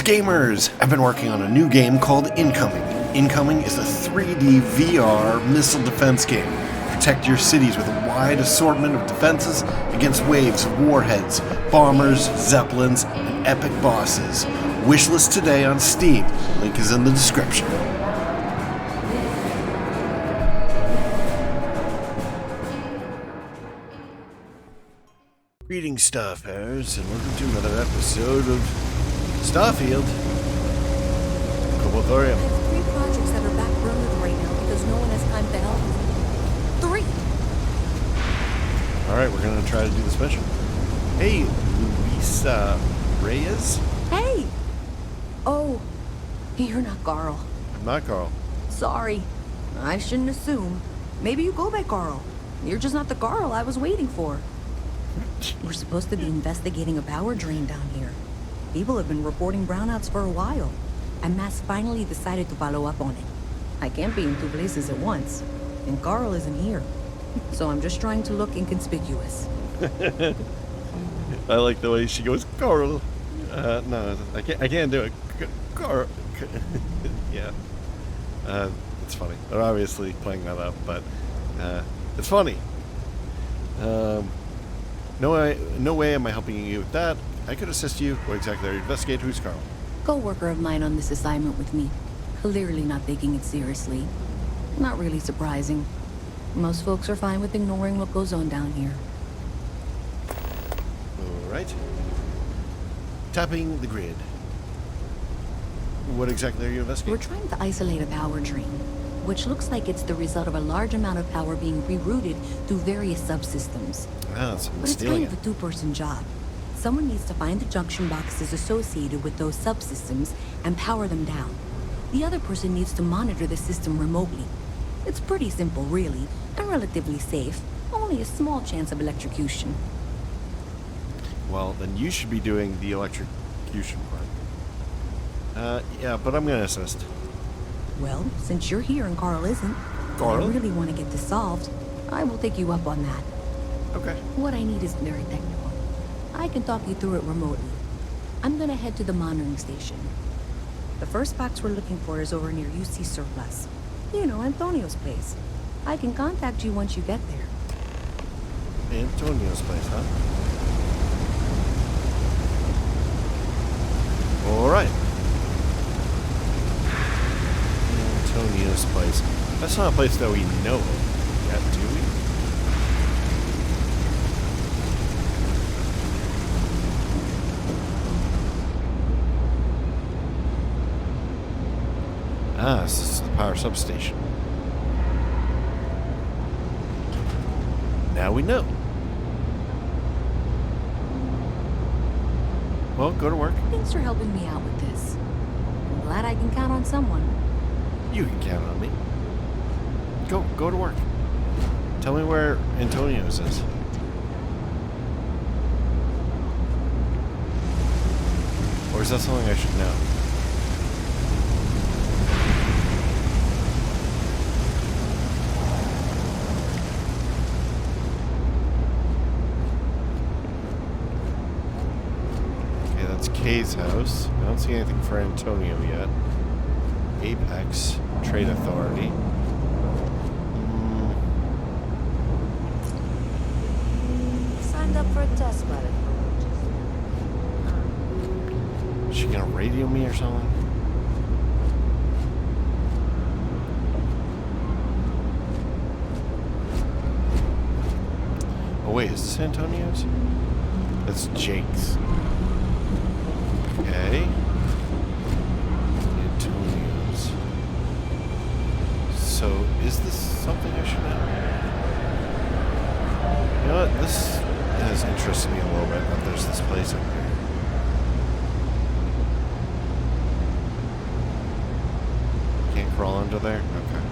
Greetings, gamers! I've been working on a new game called Incoming. Incoming is a 3D VR missile defense game. Protect your cities with a wide assortment of defenses against waves of warheads, bombers, zeppelins, and epic bosses. Wishlist today on Steam. Link is in the description. Greetings, Starfarers, and welcome to another episode of Starfield. Cobalt, Thorium. I have 3 projects that are backburnered right now because no one has time to help me. 3! Alright, we're gonna try to do this mission. Hey, Luisa Reyes? Hey! Oh, you're not Carl. I'm not Carl. Sorry. I shouldn't assume. Maybe you go by Carl. You're just not the Carl I was waiting for. We're supposed to be investigating a power drain down here. People have been reporting brownouts for a while, and Mass finally decided to follow up on it. I can't be in 2 places at once, and Carl isn't here. So I'm just trying to look inconspicuous. I like the way she goes, Carl. No, I can't do it. Carl. Yeah. It's funny. They're obviously playing that up, but it's funny. No way am I helping you with that. I could assist you. What exactly are you investigating? Who's Carl? Co-worker of mine on this assignment with me. Clearly not taking it seriously. Not really surprising. Most folks are fine with ignoring what goes on down here. Alright. Tapping the grid. What exactly are you investigating? We're trying to isolate a power drain, which looks like it's the result of a large amount of power being rerouted through various subsystems. Ah, someone's But it's stealing kind of a 2-person job. Someone needs to find the junction boxes associated with those subsystems and power them down. The other person needs to monitor the system remotely. It's pretty simple, really, and relatively safe. Only a small chance of electrocution. Well, then you should be doing the electrocution part. Yeah, but I'm gonna assist. Well, since you're here and Carl isn't, Carl? I really want to get this solved. I will take you up on that. Okay. What I need isn't very technical. I can talk you through it remotely. I'm gonna head to the monitoring station. The first box we're looking for is over near UC Surplus. You know, Antonio's place. I can contact you once you get there. Antonio's place, huh? Alright. Antonio's place. That's not a place that we know of yet, do we? Ah, this is the power substation. Now we know. Well, go to work. Thanks for helping me out with this. I'm glad I can count on someone. You can count on me. Go to work. Tell me where Antonio's is. Or is that something I should know? Okay, that's Kay's house. I don't see anything for Antonio yet. Apex Trade Authority. Signed up for a test pilot. Is she gonna radio me or something? Oh wait, is this Antonio's? That's Jake's. Okay. Antonio's. So, is this something I should know? You know what? This has interested me a little bit that there's this place up here. Can't crawl under there? Okay.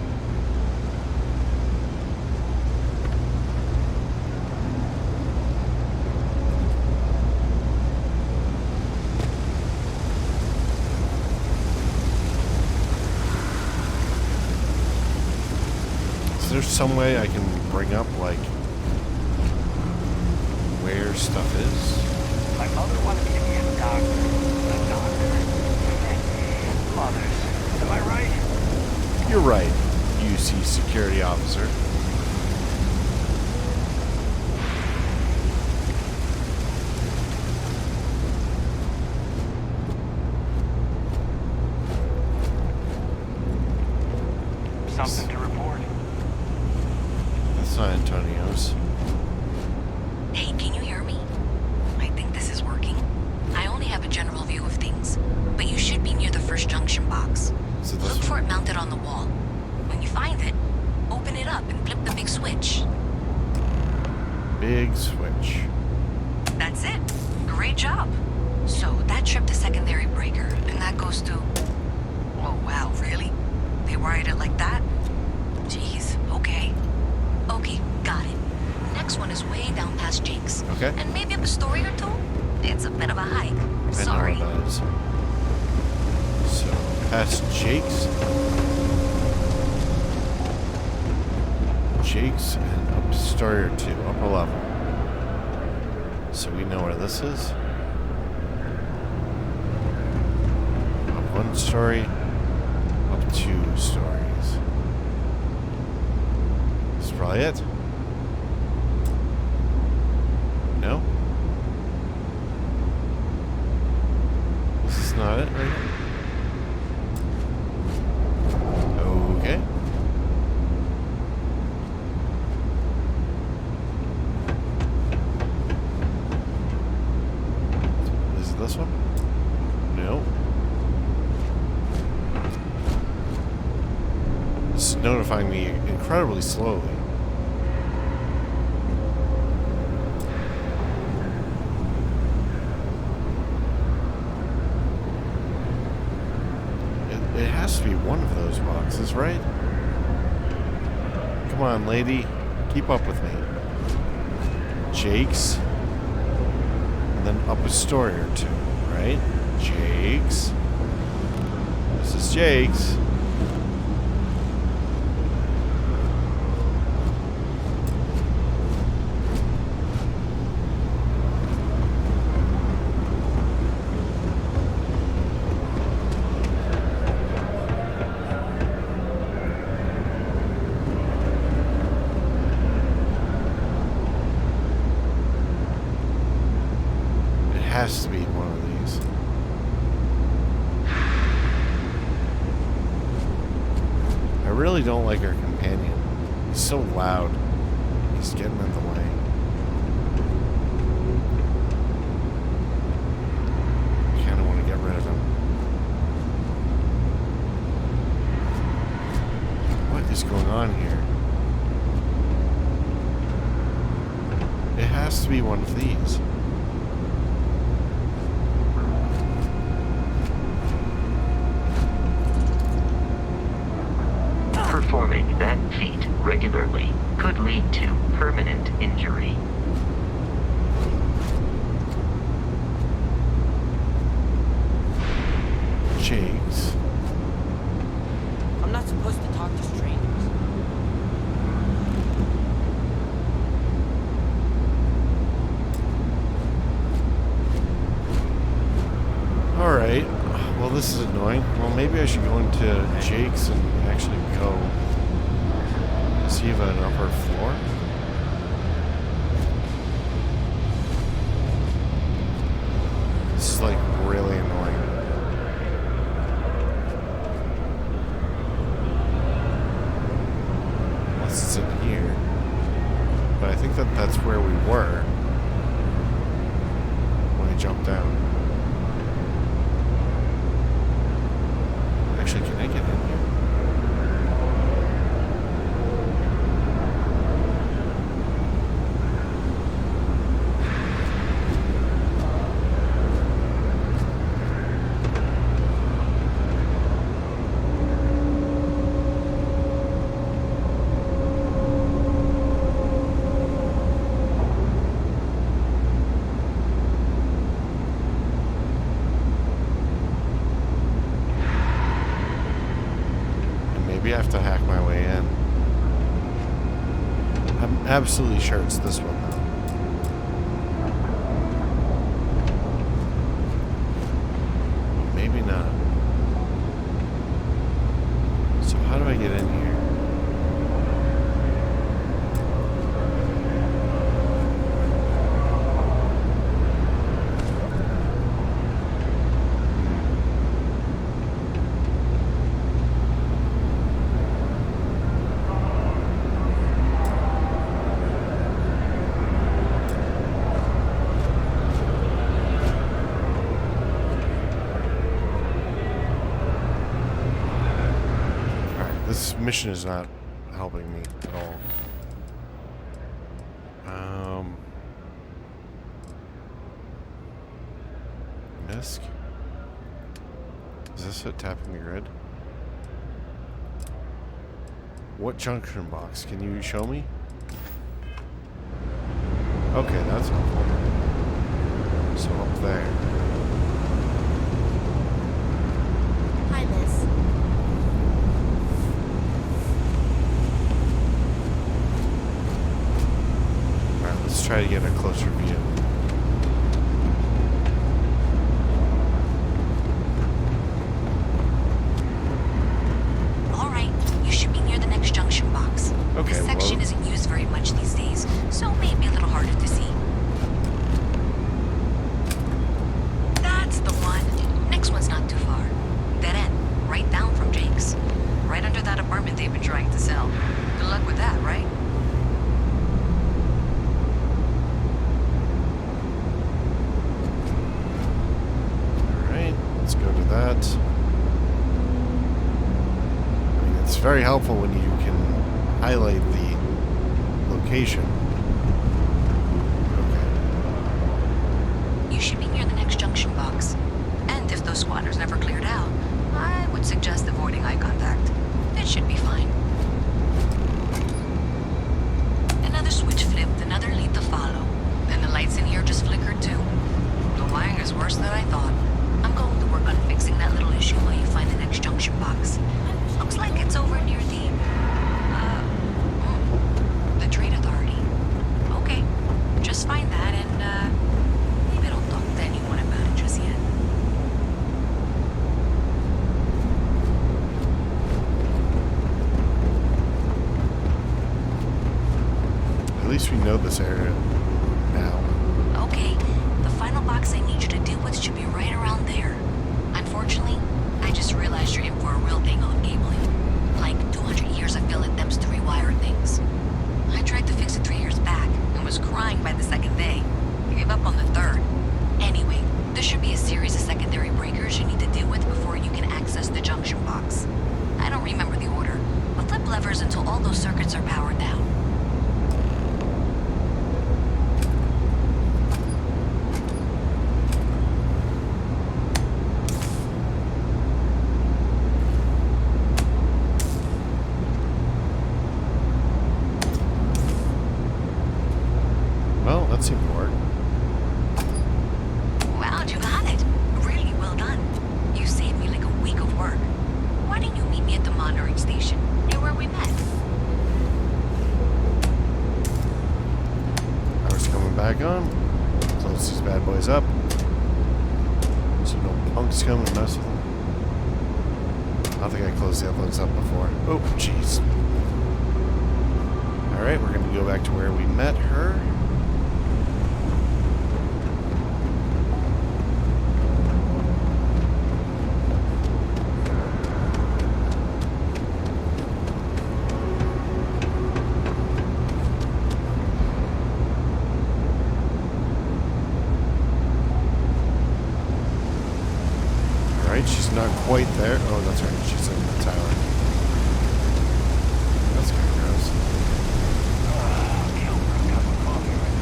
Is there some way I can bring up, like, where stuff is? My mother wanted me to be a doctor. forefathers. Am I right? You're right, UC security officer. Something to report. That's not Antonio's. Hey, can you hear me? I think this is working. I only have a general view of things, but you should be near the first junction box. Is it this Look for one? it mounted on the wall. When you find it, open it up and flip the big switch. Big switch. That's it. Great job. So that tripped the secondary breaker, and that goes to... Oh, wow, really? They wired it like that? Jeez, okay. Okay, got it. Next one is way down past Jake's. Okay. And maybe up a story or two? It's a bit of a hike. Sorry. I know what that is. So, past Jake's. Jake's and up to story or two, upper level. So we know where this is. Up one story, up 2 stories. This is probably it. No? This is not it right here. Okay. Is it this one? No. It's notifying me incredibly slowly. It has to be one of those boxes, right? Come on, lady. Keep up with me. Jake's. And then up a story or 2, right? Jake's. This is Jake's. Has to be one of these. I really don't like our companion. He's so loud. He's getting in the way. I kind of want to get rid of him. What is going on here? It has to be one of these. Performing that feat regularly could lead to permanent injury. Jake's. I'm not supposed to talk to strangers. Alright. Well, this is annoying. Well, maybe I should go into Jake's and actually go see if an upper floor. This is like really annoying. Unless it's in here. But I think that that's where we were when I jumped down. Actually, can I get in here? Maybe I have to hack my way in. I'm absolutely sure it's this one, though. Maybe not. mission is not helping me at all. Misc? Is this it tapping the grid? What junction box? Can you show me? Okay, that's helpful. So up there. Hi, miss. Alright, let's try to get a closer view. Alright, you should be near the next junction box. Okay, This section well- isn't used very much these days, so maybe a little harder to see. That's the one. Next one's not too far. Dead end, right down from Jake's. Right under that apartment they've been trying to sell. Good luck with that, right? Alright, let's go to that. I mean, it's very helpful when you can highlight the location. Okay. You should be near the next junction box. And if those squatters never cleared out, I would suggest avoiding eye contact. It should be fine. Another switch flipped, another lead to follow. Then the lights in here just flickered too. The wiring is worse than I thought. I'm going to work on fixing that little issue while you find the next junction box. Looks like it's over near the trade authority. Okay, just find that and maybe don't talk to anyone about it just yet. At least we know this area now. Okay, the final box I need you to deal with should be right around there. Unfortunately, I just realized you're in for a real tangle of cabling. Like 200 years of fill attempts to rewire things. I tried to fix it 3 years back and was crying by the second day. I gave up on the third. Anyway, there should be a series of secondary breakers you need to deal with before you can access the junction box. I don't remember the order, but flip levers until all those circuits are powered down. Well, that seemed to work. Wow, you got it. Really well done. You saved me like a week of work. Why didn't you meet me at the monitoring station, near where we met? Power's coming back on. Close these bad boys up. So no punks come and mess with them. I don't think I closed the other ones up before. Oh, jeez. Alright, we're going to go back to where we met her. Alright, she's not quite there. Oh, that's right. She's in the tower. That's kind of gross. Kill for a cup of coffee right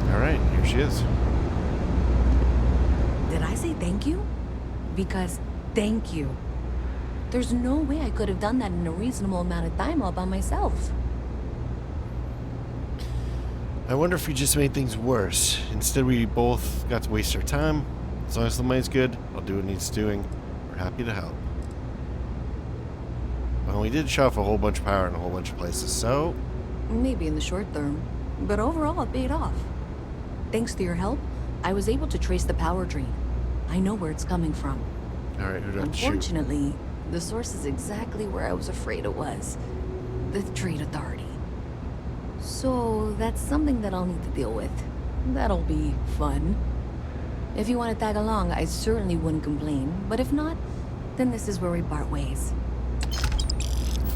now. Alright, here she is. Did I say thank you? Because thank you. There's no way I could have done that in a reasonable amount of time all by myself. I wonder if we just made things worse. Instead, we both got to waste our time. As long as the money's good, I'll do what needs doing. We're happy to help. Well, we did shut off a whole bunch of power in a whole bunch of places, so... Maybe in the short term, but overall it paid off. Thanks to your help, I was able to trace the power drain. I know where it's coming from. Alright, who do I have to shoot? Unfortunately, the source is exactly where I was afraid it was. The trade authority. So that's something that I'll need to deal with. That'll be fun. If you want to tag along, I certainly wouldn't complain. But if not, then this is where we part ways.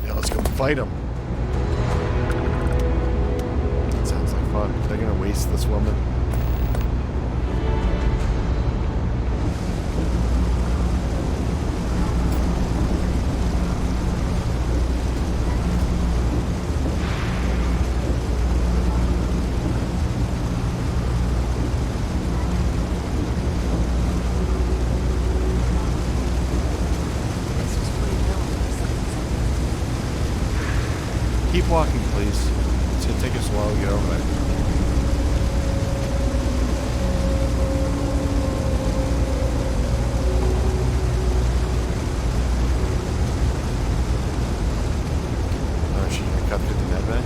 Yeah, let's go fight them. Sounds like fun. They're gonna waste this woman. Keep walking, please. It's gonna take us a while to get over there. Oh, is she gonna cut through the med bay?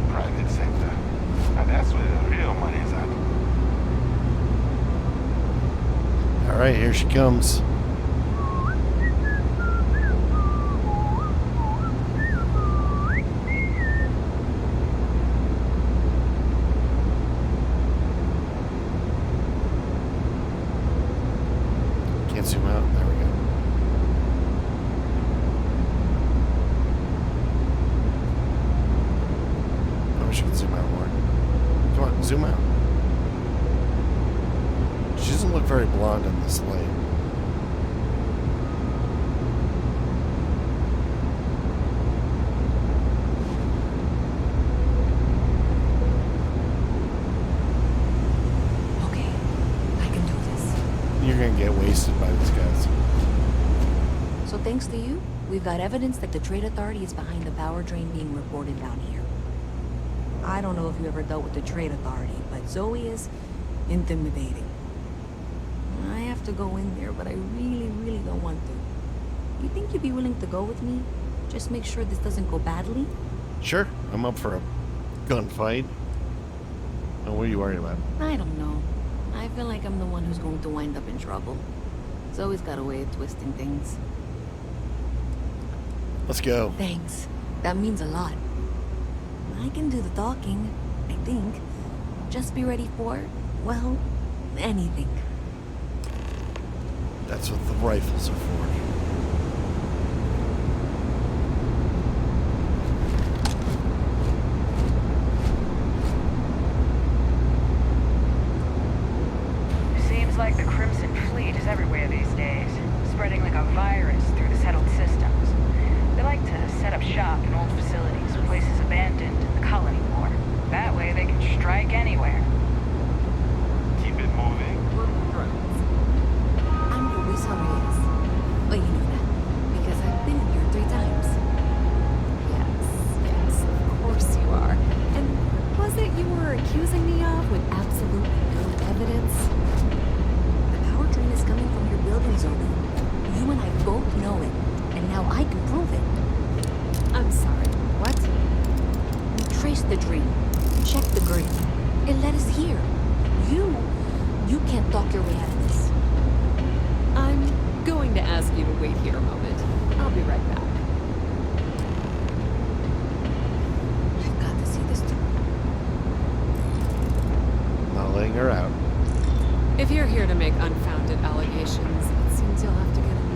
Private sector. Now that's where the real money's at. All right, here she comes. Can't zoom out. There we go. I wish I could zoom out more. Come on, zoom out. She doesn't look very blonde in this light. Okay, I can do this. You're gonna get wasted by these guys. So thanks to you, we've got evidence that the Trade Authority is behind the power drain being reported down here. I don't know if you ever dealt with the Trade Authority, but Zoe is intimidating. I have to go in there, but I really, really don't want to. You think you'd be willing to go with me? Just make sure this doesn't go badly? Sure, I'm up for a gunfight. And what are you worried about? I don't know. I feel like I'm the one who's going to wind up in trouble. Zoe's got a way of twisting things. Let's go. Thanks. That means a lot. I can do the talking, I think. Just be ready for, well, anything. That's what the rifles are for. Seems like the Crimson Fleet is everywhere these days, spreading like a virus through the settled systems. They like to set up shop in old facilities, places abandoned in the colony war. That way they can strike anywhere. Keep it moving. I'm Luis Reyes. Oh, you know that. Because I've been here 3 times. Yes, of course you are. And what was it you were accusing me of with absolutely no evidence? The power drain is coming from your building, Zoe. You and I both know it. And now I can prove it. I'm sorry, what? We traced the drain. Checked the grid. It led us here. You can't talk your way out of this. I'm going to ask you to wait here a moment. I'll be right back. I've got to see this through. Not letting her out. If you're here to make unfounded allegations, it seems you'll have to get in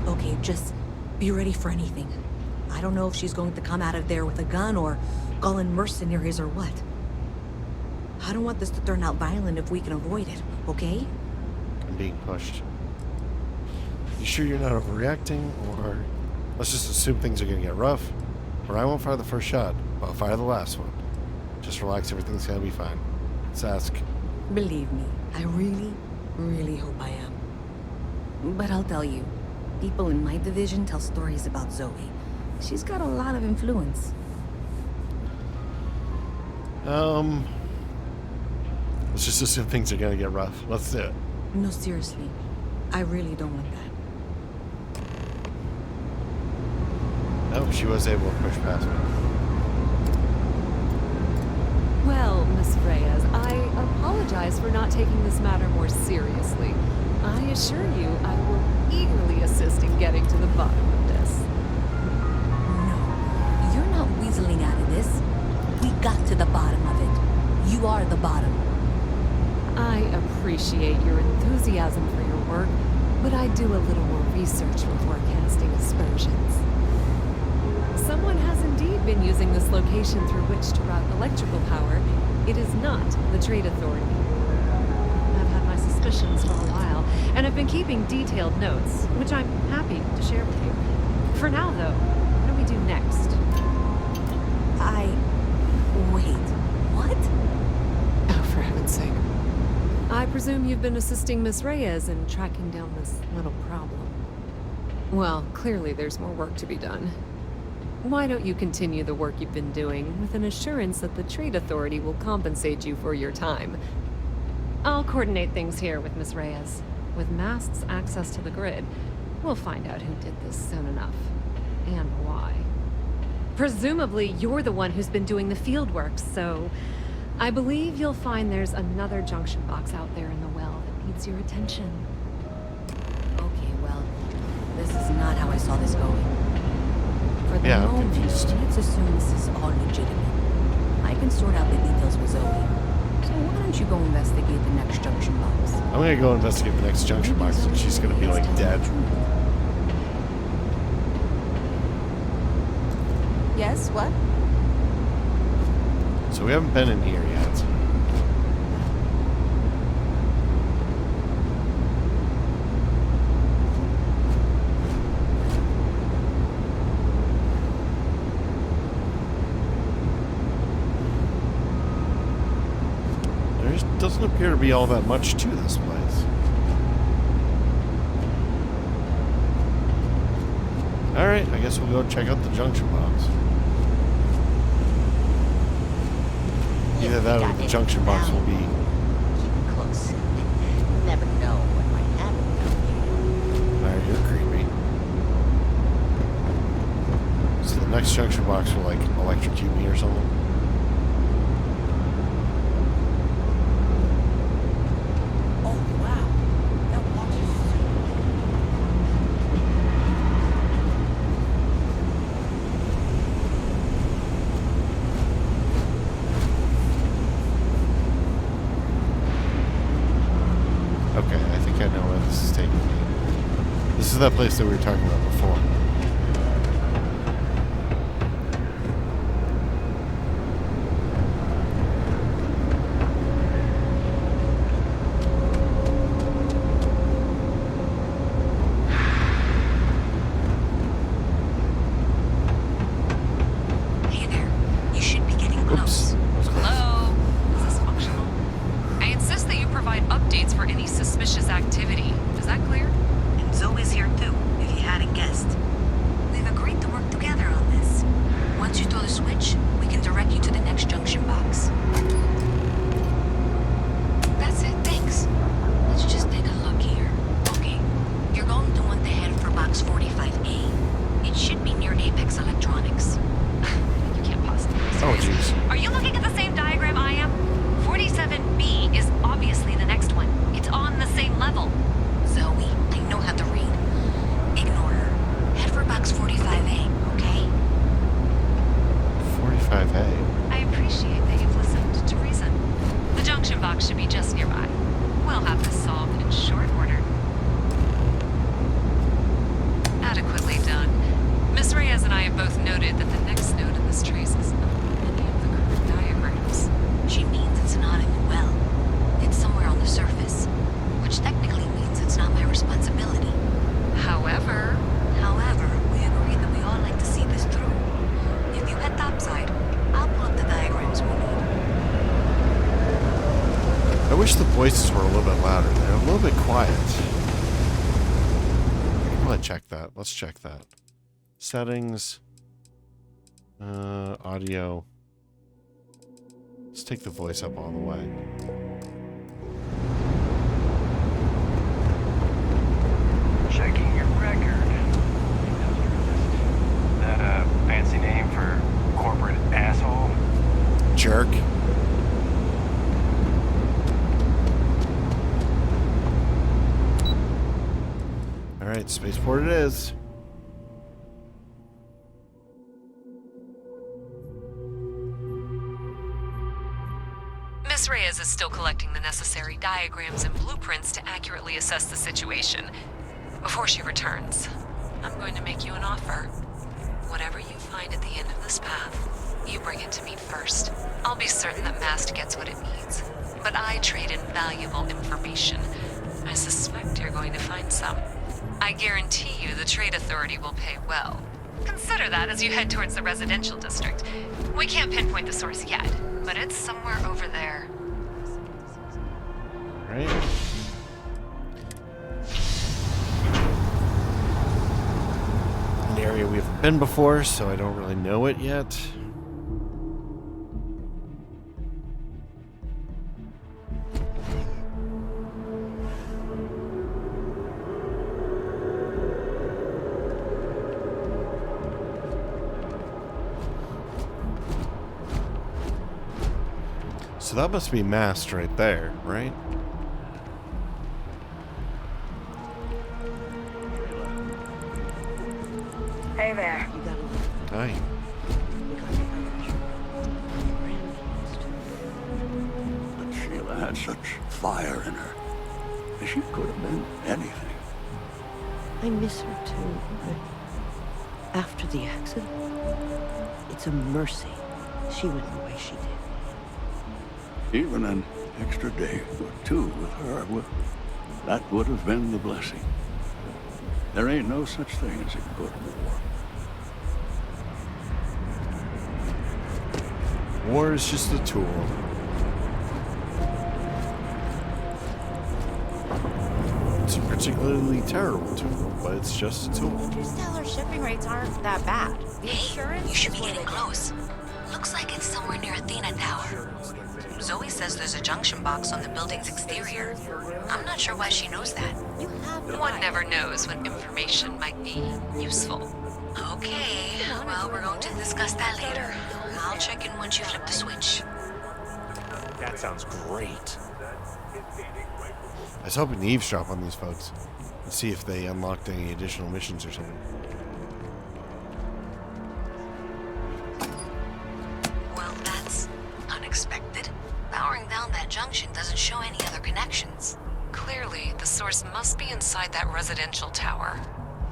line. Okay, just be ready for anything. I don't know if she's going to come out of there with a gun or call in mercenaries or what. I don't want this to turn out violent if we can avoid it, okay? I'm being pushed. You sure you're not overreacting? Or let's just assume things are gonna get rough. Or I won't fire the first shot, but I'll fire the last one. Just relax, everything's gonna be fine. Let's ask. Believe me, I really, really hope I am. But I'll tell you, people in my division tell stories about Zoe. She's got a lot of influence. Let's just assume things are gonna get rough. Let's do it. No, seriously. I really don't want that. Oh, she was able to push past me. Well, Miss Reyes, I apologize for not taking this matter more seriously. I assure you I will eagerly assist in getting to the bottom of this. No, you're not weaseling out of this. We got to the bottom of it. You are the bottom. I appreciate your enthusiasm for your work, but I do a little more research before casting aspersions. Someone has indeed been considering using this location through which to route electrical power, it is not the Trade Authority. I've had my suspicions for a while, and I've been keeping detailed notes, which I'm happy to share with you. For now, though, what do we do next? Wait, what? Oh, for heaven's sake. I presume you've been assisting Miss Reyes in tracking down this little problem. Well, clearly there's more work to be done. Why don't you continue the work you've been doing with an assurance that the Trade Authority will compensate you for your time? I'll coordinate things here with Miss Reyes. With Mast's access to the grid, we'll find out who did this soon enough. And why. Presumably, you're the one who's been doing the field work, so I believe you'll find there's another junction box out there in the well that needs your attention. Okay, well, this is not how I saw this going. For the Yeah, I'm moment, confused. let's assume this is all legitimate. I can sort out the details with Zoe. So why don't you go investigate the next junction box? I'm gonna go investigate the next junction box, and she's gonna be like dead. Yes, what? So we haven't been in here yet. There doesn't appear to be all that much to this place. Alright, I guess we'll go check out the junction box. Either that or the junction box will be... Keep it close. Never know what might happen. Alright, you're creepy. So the next junction box will, like, electrocute me or something? Oh, wow. That watch is Okay, I think I know where this is taking me. This is that place that we were talking about before. Hey there. You should be getting Oops. close. That was close. Hello? Is this functional? I insist that you provide updates for any suspicious activity. Is that clear? And Zoe's here too, if you hadn't guessed. We've agreed to work together on this. Once you throw the switch, we can direct you to the next junction box. That's it, thanks. Let's just take a look here. Okay, you're going to want to head for box 45A. It should be near Apex Electronics. You can't possibly. Oh, jeez. Are you looking at the same diagram I am? 47B is obviously the next one. It's on the same level. Zoe, I know how to read. Ignore her. Head for box 45A, okay? 45A. I appreciate that you've listened to reason. The junction box should be just nearby. We'll have this solved in short order. Adequately done. Miss Reyes and I have both noted that the next node in this trace is not on any of the current diagrams. She means it's not in the well. It's somewhere on the surface. Which technically means it's not my responsibility. However, We agreed that we all like to see this through. If you head topside, I'll pull up the diagrams we need. I wish the voices were a little bit louder. They're a little bit quiet. Let's check that. Let's check that. Settings. Audio. Let's take the voice up all the way. Checking your record. That a fancy name for corporate asshole? Jerk. Alright, spaceport it is. Miss Reyes is still collecting the necessary diagrams and blueprints to accurately assess the situation. Before she returns, I'm going to make you an offer. Whatever you find at the end of the this path. You bring it to me first. I'll be certain that Mast gets what it needs. But I trade in valuable information. I suspect you're going to find some. I guarantee you the Trade Authority will pay well. Consider that as you head towards the residential district. We can't pinpoint the source yet, but it's somewhere over there. Right. An area we haven't been before, so I don't really know it yet. So that must be Mast right there, right? Hey there. Hi. But Sheila had such fire in her. She could have been anything. I miss her too, but after the accident, it's a mercy she went the way she did. Even an extra day or two with her, that would have been the blessing. There ain't no such thing as a good war. War is just a tool. It's a particularly terrible tool, but it's just a tool. Interstellar shipping rates aren't that bad. Hey, you should be getting close. Looks like it's somewhere near Athena Tower. Zoe says there's a junction box on the building's exterior. I'm not sure why she knows that. One never knows when information might be useful. Okay, well, we're going to discuss that later. I'll check in once you flip the switch. That sounds great. I was hoping to eavesdrop on these folks and see if they unlocked any additional missions or something. Well, that's unexpected. Powering down that junction doesn't show any other connections. Clearly, the source must be inside that residential tower.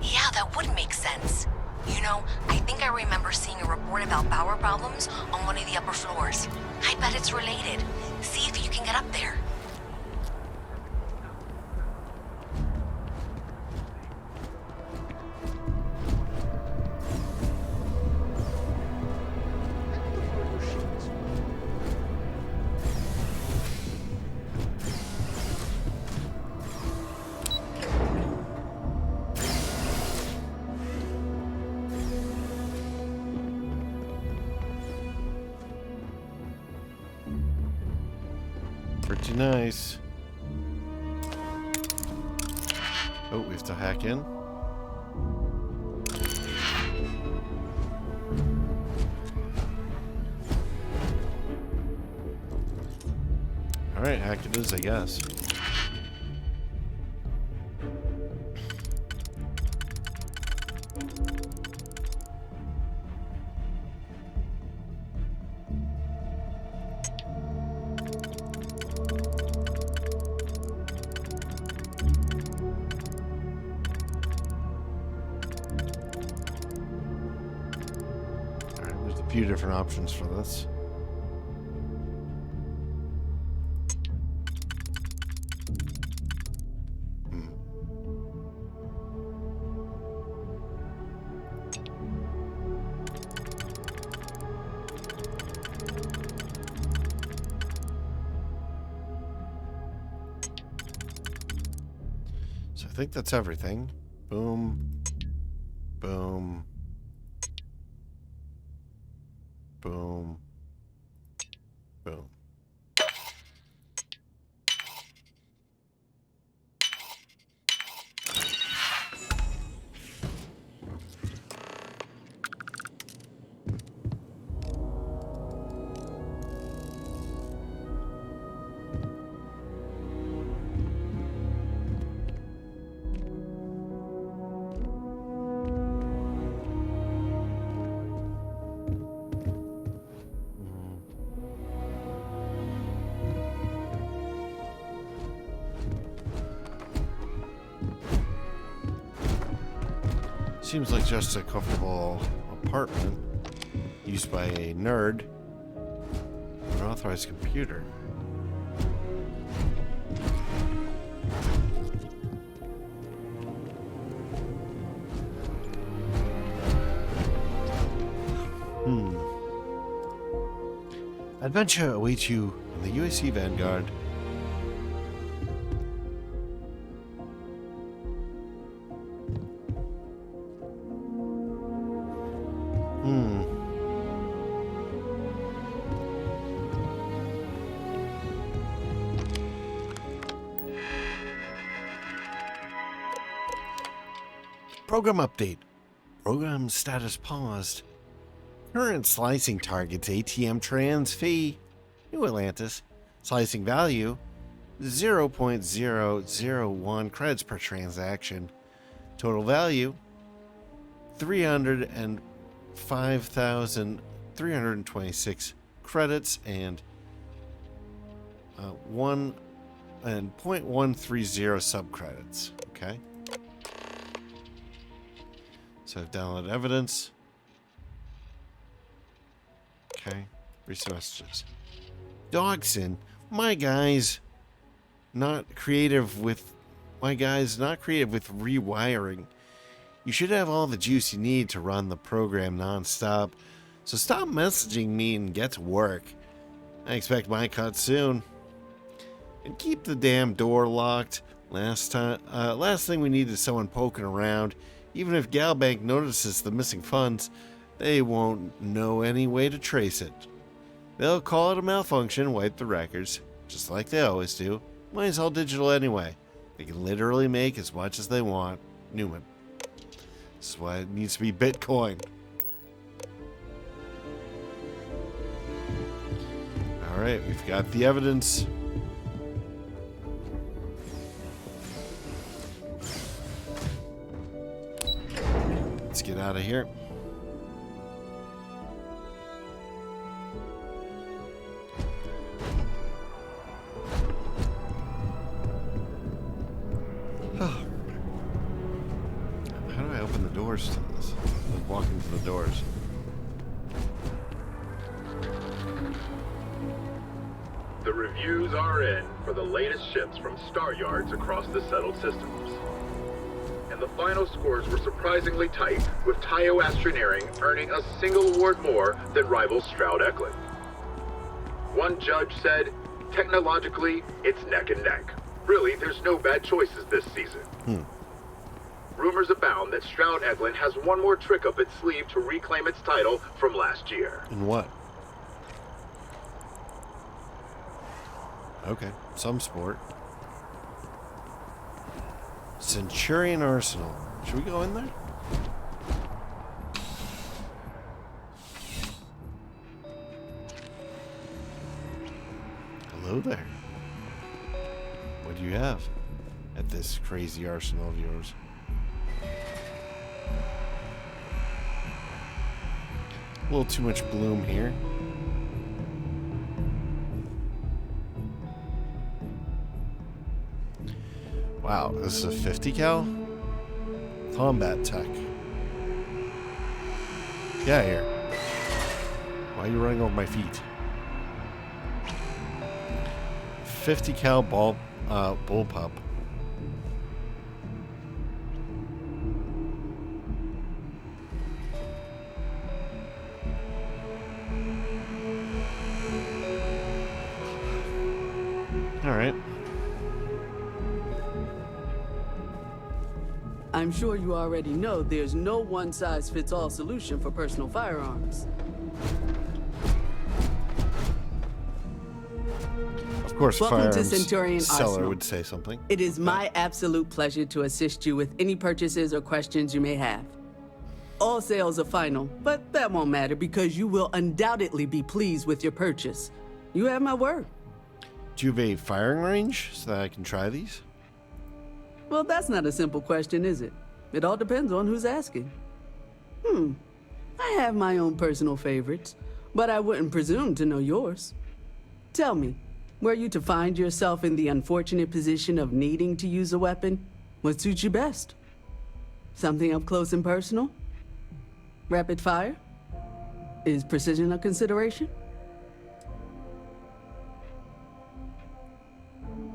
Yeah, that would make sense. You know, I think I remember seeing a report about power problems on one of the upper floors. I bet it's related. See if you can get up there. Pretty nice. Oh, we have to hack in. Alright, hack it is, I guess. Few different options for this. So I think that's everything. Boom. Boom. Boom. Boom. Seems like just a comfortable apartment. Used by a nerd. Unauthorized computer. Adventure awaits you in the UAC Vanguard. Program update. Program status paused. Current slicing targets ATM trans fee. New Atlantis. Slicing value 0.001 credits per transaction. Total value 305,326 credits and 0.130 subcredits. Okay. So I've downloaded evidence. Okay. Recent messages. Dogson, my guy's not creative with rewiring. You should have all the juice you need to run the program non-stop. So stop messaging me and get to work. I expect my cut soon. And keep the damn door locked. Last thing we need is someone poking around. Even if Galbank notices the missing funds, they won't know any way to trace it. They'll call it a malfunction, wipe the records, just like they always do. Money's all digital anyway. They can literally make as much as they want. Newman. This is why it needs to be Bitcoin. Alright, we've got the evidence. Let's get out of here. How do I open the doors to this? Like walk into the doors. The reviews are in for the latest ships from star yards across the settled systems. And the final scores were surprisingly tight, with Tayo Astroneering earning a single award more than rival Stroud Eklund. One judge said, technologically, it's neck and neck. Really, there's no bad choices this season. Rumors abound that Stroud Eklund has one more trick up its sleeve to reclaim its title from last year. And what? Okay, some sport. Centurion Arsenal. Should we go in there? Hello there. What do you have at this crazy arsenal of yours? A little too much bloom here. Wow, this is a 50 cal? Combat tech. Get out of here. Why are you running over my feet? 50 cal bullpup. Alright. I'm sure you already know there's no one-size-fits-all solution for personal firearms. Of course, Welcome to firearms Centurion seller Arsenal. would say something. It is my absolute pleasure to assist you with any purchases or questions you may have. All sales are final, but that won't matter because you will undoubtedly be pleased with your purchase. You have my word. Do you have a firing range so that I can try these? Well, that's not a simple question, is it? It all depends on who's asking. I have my own personal favorites, but I wouldn't presume to know yours. Tell me, were you to find yourself in the unfortunate position of needing to use a weapon, what suits you best? Something up close and personal? Rapid fire? Is precision a consideration?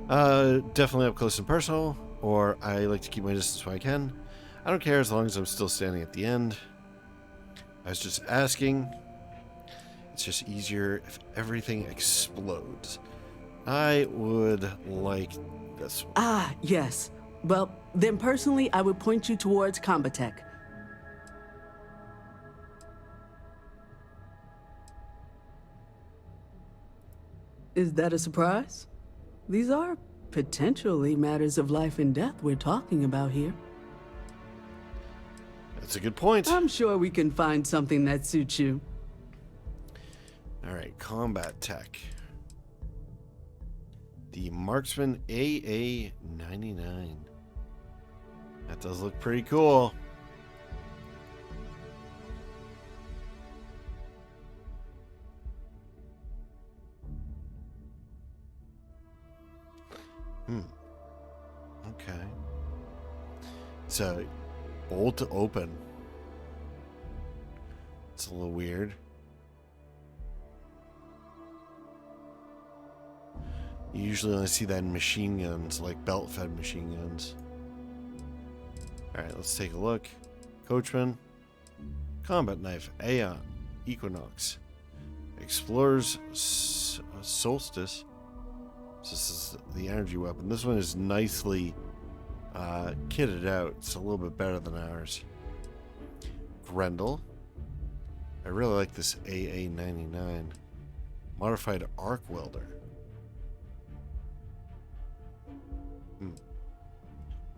Definitely up close and personal, or I like to keep my distance when I can. I don't care as long as I'm still standing at the end. I was just asking. It's just easier if everything explodes. I would like this one. Ah, yes. Well, then personally, I would point you towards combat tech. Is that a surprise? These are potentially matters of life and death we're talking about here. That's a good point. I'm sure we can find something that suits you. All right, combat tech. The Marksman AA-99. That does look pretty cool. Okay. So, bolt to open. It's a little weird. You usually only see that in machine guns, like belt-fed machine guns. Alright, let's take a look. Coachman. Combat knife. Aeon. Equinox. Explorer's Solstice. This is the energy weapon. This one is nicely kitted out. It's a little bit better than ours. Grendel. I really like this AA-99. Modified arc welder.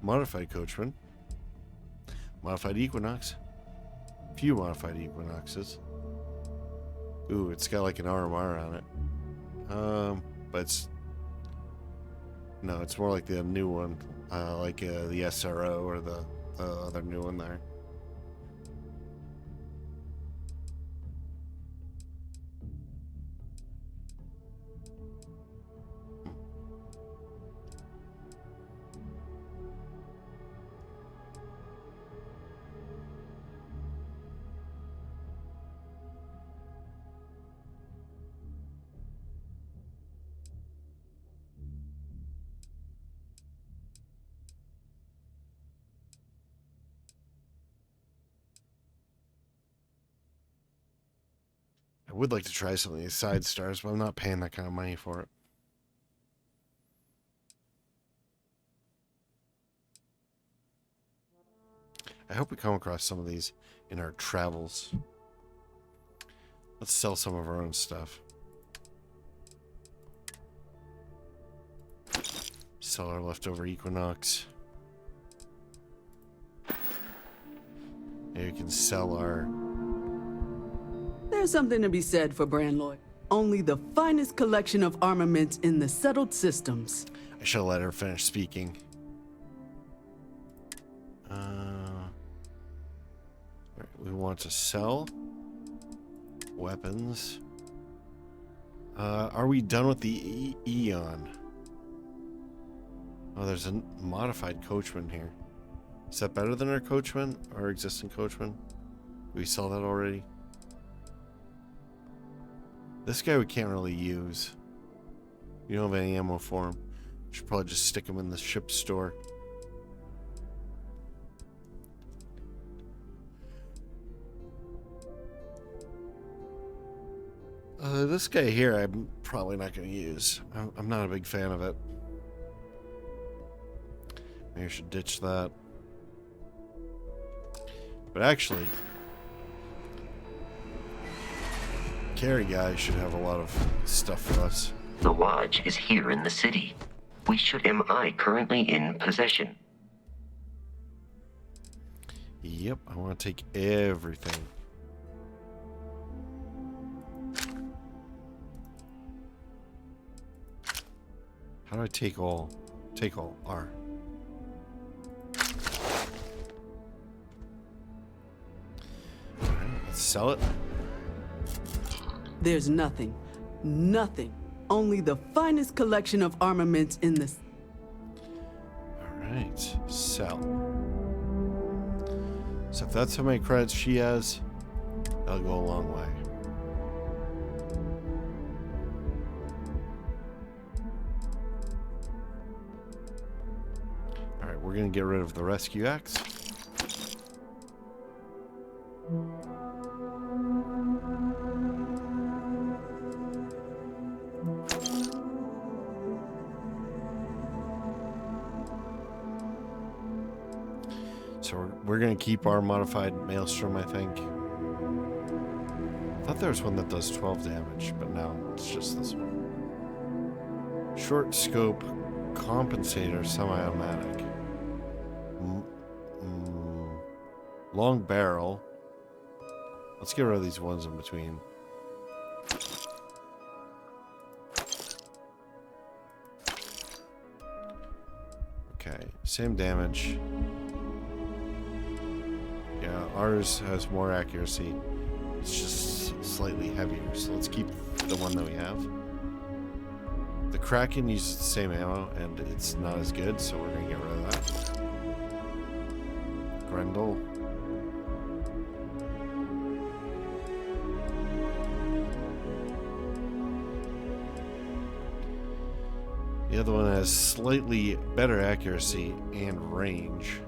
Modified coachman. Modified equinox. Few modified equinoxes. Ooh, it's got like an RMR on it. But it's... No, it's more like the new one. Like the SRO or the other new one there. I would like to try some of these side stars, but I'm not paying that kind of money for it. I hope we come across some of these in our travels. Let's sell some of our own stuff. Sell our leftover Equinox. Maybe we can sell our... There's something to be said for Brandloy. Only the finest collection of armaments in the settled systems. I should have let her finish speaking. We want to sell weapons. Are we done with the Eon? Oh, there's a modified coachman here. Is that better than our coachman? Our existing coachman? Did we sell that already? This guy we can't really use. We don't have any ammo for him. Should probably just stick him in the ship store. This guy here I'm probably not going to use. I'm not a big fan of it. Maybe I should ditch that. But actually, carry guy should have a lot of stuff for us. The lodge is here in the city. We should... Am I currently in possession? Yep, I want to take everything. How do I take all? Take all. R. Alright, let's sell it. There's nothing. Only the finest collection of armaments in this. Alright, sell. So if that's how many credits she has, that'll go a long way. we're gonna get rid of the rescue axe. So we're gonna keep our modified maelstrom, I think. I thought there was one that does 12 damage, but no, it's just this one. Short scope compensator semi-automatic. Long barrel. Let's get rid of these ones in between. Okay, same damage. Yeah, ours has more accuracy. It's just slightly heavier, so let's keep the one that we have. The Kraken uses the same ammo, and it's not as good, so we're gonna get rid of that. Grendel. The other one has slightly better accuracy and range.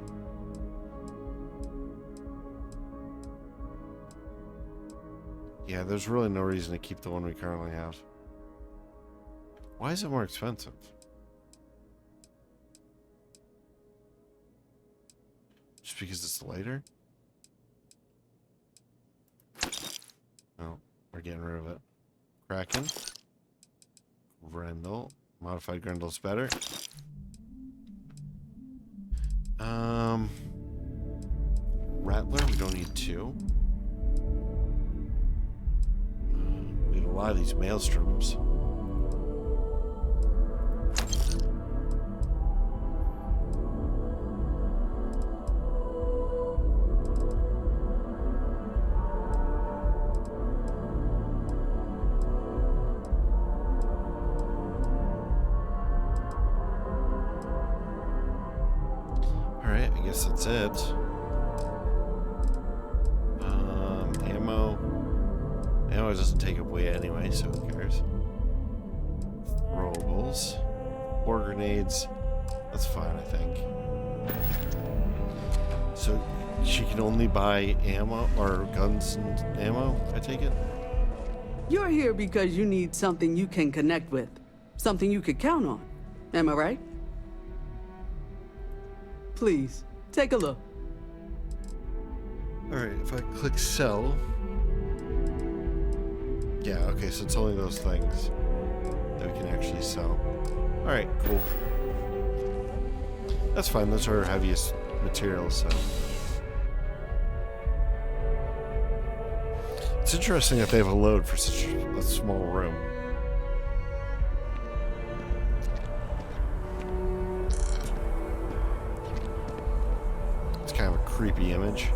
Yeah, there's really no reason to keep the one we currently have. Why is it more expensive? Just because it's lighter? Oh, we're getting rid of it. Kraken. Grendel. Modified Grendel's better. Rattler, we don't need 2. We have a lot of these maelstroms. Alright, I guess that's it. Ammo. Ammo doesn't take up weight anyway, so who cares? Throwables. 4 grenades. That's fine, I think. So she can only buy ammo or guns and ammo, I take it? You're here because you need something you can connect with. Something you could count on. Am I right? Please, take a look. Alright, if I click sell. Yeah, okay, so it's only those things that we can actually sell. Alright, cool. That's fine, those are our heaviest materials, so. It's interesting that they have a load for such a small room. It's kind of a creepy image.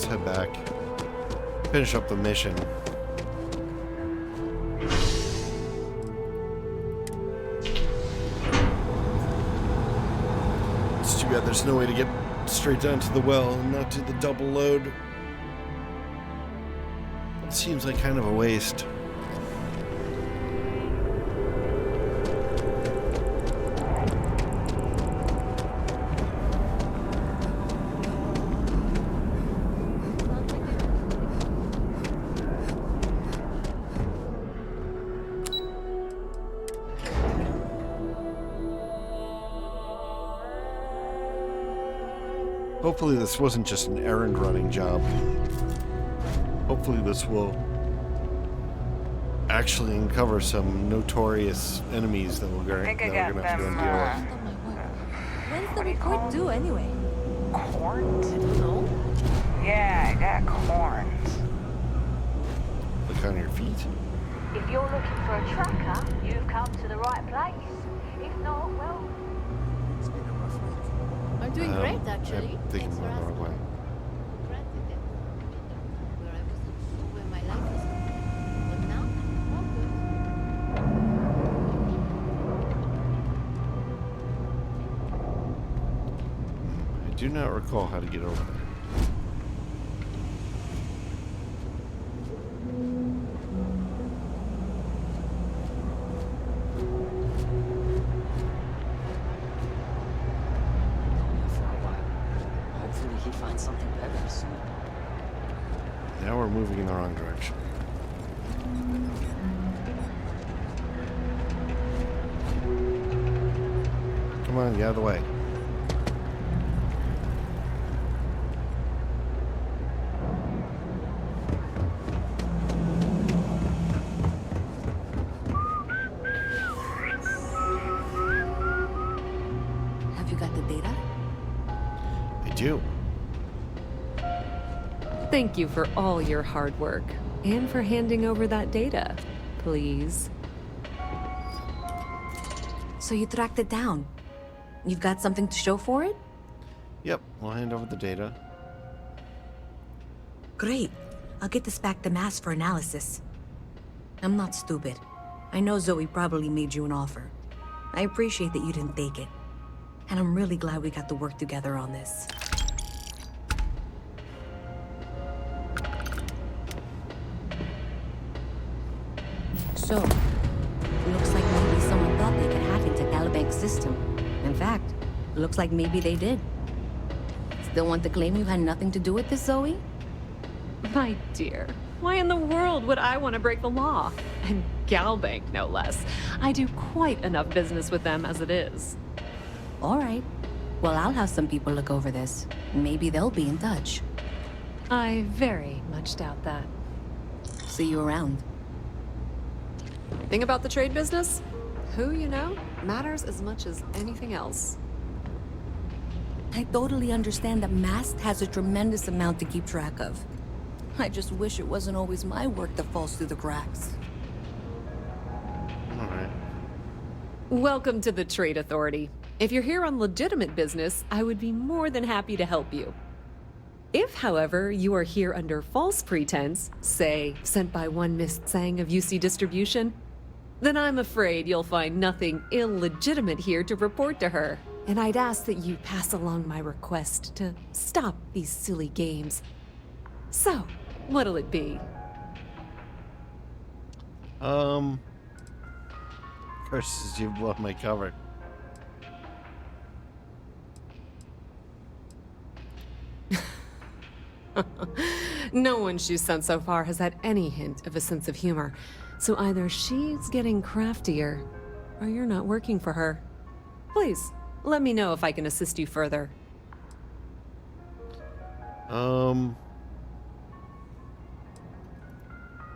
Head back, finish up the mission. It's too bad there's no way to get straight down to the well and not do the double load. It seems like kind of a waste. Hopefully this wasn't just an errand running job. Hopefully this will actually uncover some notorious enemies that we're going to have to go and deal with. When's the report due anyway? Corns? No. Yeah, I got corns. Look on your feet. If you're looking for a tracker, you've come to the right place. If not, well... I'm doing great, actually. I think I'm going the wrong way. Granted that where I wasn't sure where my life was going. But now, all good. do not recall how to get over there. For a while. Hopefully he finds something better soon. Now we're moving in the wrong direction. Come on, get out of the way. Have you got the data? I do. Thank you for all your hard work and for handing over that data, please. So you tracked it down. You've got something to show for it? Yep, we'll hand over the data. Great. I'll get this back to Mass for analysis. I'm not stupid. I know Zoe probably made you an offer. I appreciate that you didn't take it. And I'm really glad we got to work together on this. So, looks like maybe someone thought they could hack into Calibank's system. In fact, looks like maybe they did. Still want to claim you had nothing to do with this, Zoe? My dear, why in the world would I want to break the law? And Galbank, no less. I do quite enough business with them as it is. All right. Well, I'll have some people look over this. Maybe they'll be in touch. I very much doubt that. See you around. Thing about the trade business? Who you know matters as much as anything else. I totally understand that Mast has a tremendous amount to keep track of. I just wish it wasn't always my work that falls through the cracks. All right. Welcome to the Trade Authority. If you're here on legitimate business, I would be more than happy to help you. If, however, you are here under false pretense, say, sent by one Miss Tsang of UC Distribution, then I'm afraid you'll find nothing illegitimate here to report to her. And I'd ask that you pass along my request to stop these silly games. So, what'll it be? Curses, you've blown my cover. No one she's sent so far has had any hint of a sense of humor. So either she's getting craftier, or you're not working for her. Please, let me know if I can assist you further.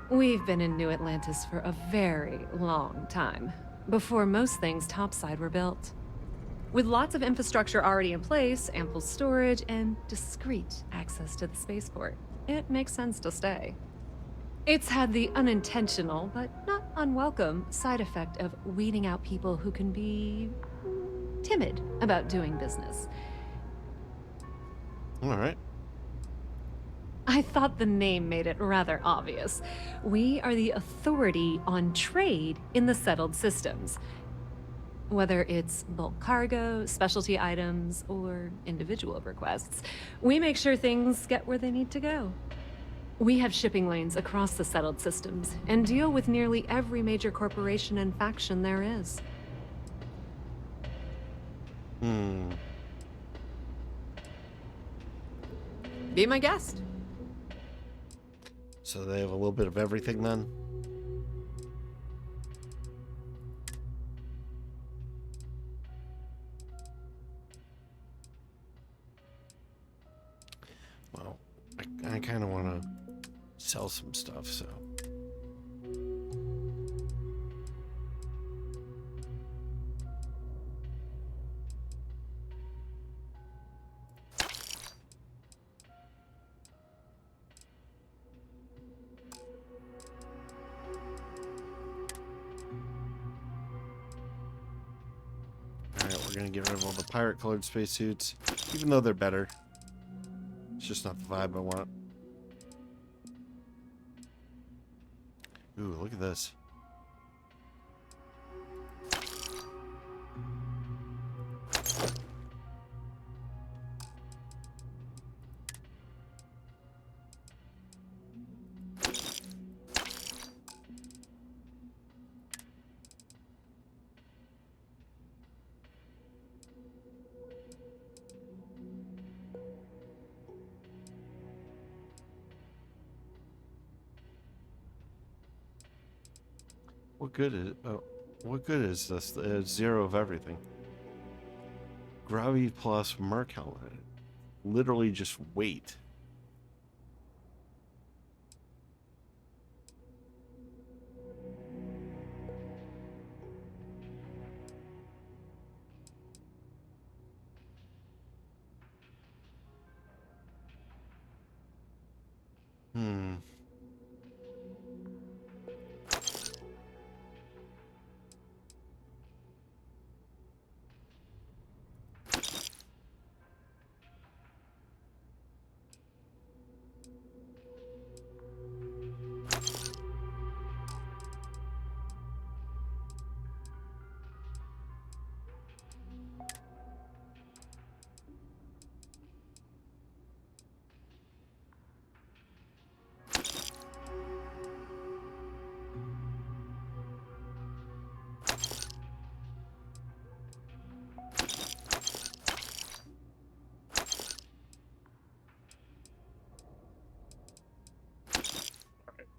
We've been in New Atlantis for a very long time, before most things topside were built. With lots of infrastructure already in place, ample storage, and discreet access to the spaceport, it makes sense to stay. It's had the unintentional, but not unwelcome, side effect of weeding out people who can be timid about doing business. All right. I thought the name made it rather obvious. We are the authority on trade in the settled systems. Whether it's bulk cargo, specialty items, or individual requests, we make sure things get where they need to go. We have shipping lanes across the settled systems and deal with nearly every major corporation and faction there is. Be my guest. So they have a little bit of everything then? Well, I kind of want to sell some stuff, so. Alright, we're gonna get rid of all the pirate colored spacesuits, even though they're better. It's just not the vibe I want. Ooh, look at this. What good is? Oh, what good is this? It's 0 of everything. Gravity plus Merc helmet. Literally just weight.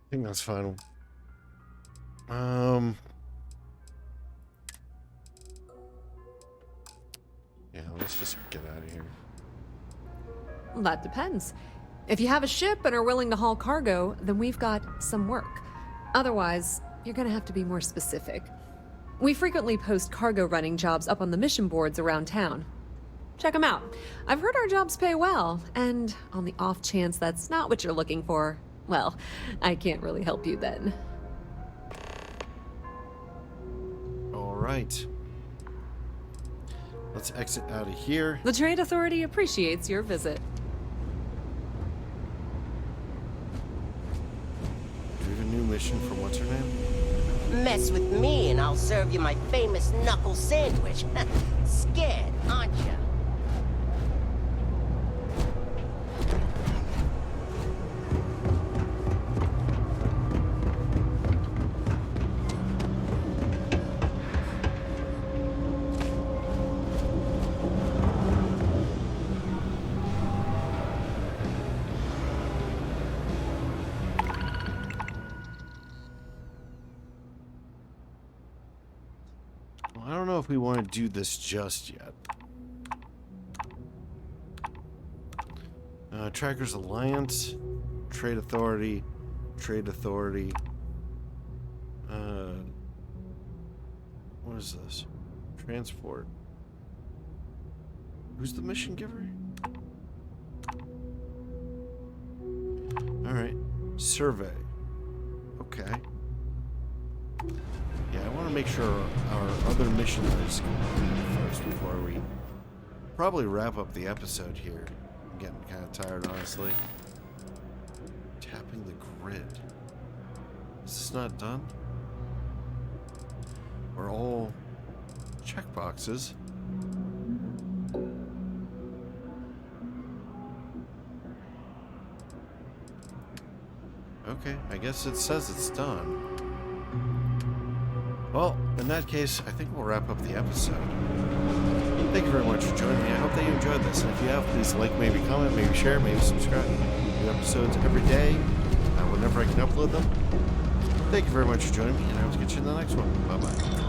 I think that's fine. Yeah, let's just get out of here. That depends. If you have a ship and are willing to haul cargo, then we've got some work. Otherwise, you're gonna have to be more specific. We frequently post cargo running jobs up on the mission boards around town. Check them out. I've heard our jobs pay well, and on the off chance that's not what you're looking for, well, I can't really help you then. All right. Let's exit out of here. The Trade Authority appreciates your visit. Do we have a new mission for what's her name? Mess with me and I'll serve you my famous knuckle sandwich. Scared, aren't you? I don't know if we want to do this just yet. Trackers Alliance, Trade Authority, Trade Authority. What is this? Transport. Who's the mission giver? Alright. Survey. Okay. Yeah, I want to make sure our other mission is complete first before we probably wrap up the episode here. I'm getting kind of tired, honestly. Tapping the grid. Is this not done? We're all checkboxes. Okay, I guess it says it's done. Well, in that case, I think we'll wrap up the episode. Thank you very much for joining me. I hope that you enjoyed this. And if you have, please like, maybe comment, maybe share, maybe subscribe. New episodes every day, whenever I can upload them. Thank you very much for joining me, and I will get you in the next one. Bye-bye.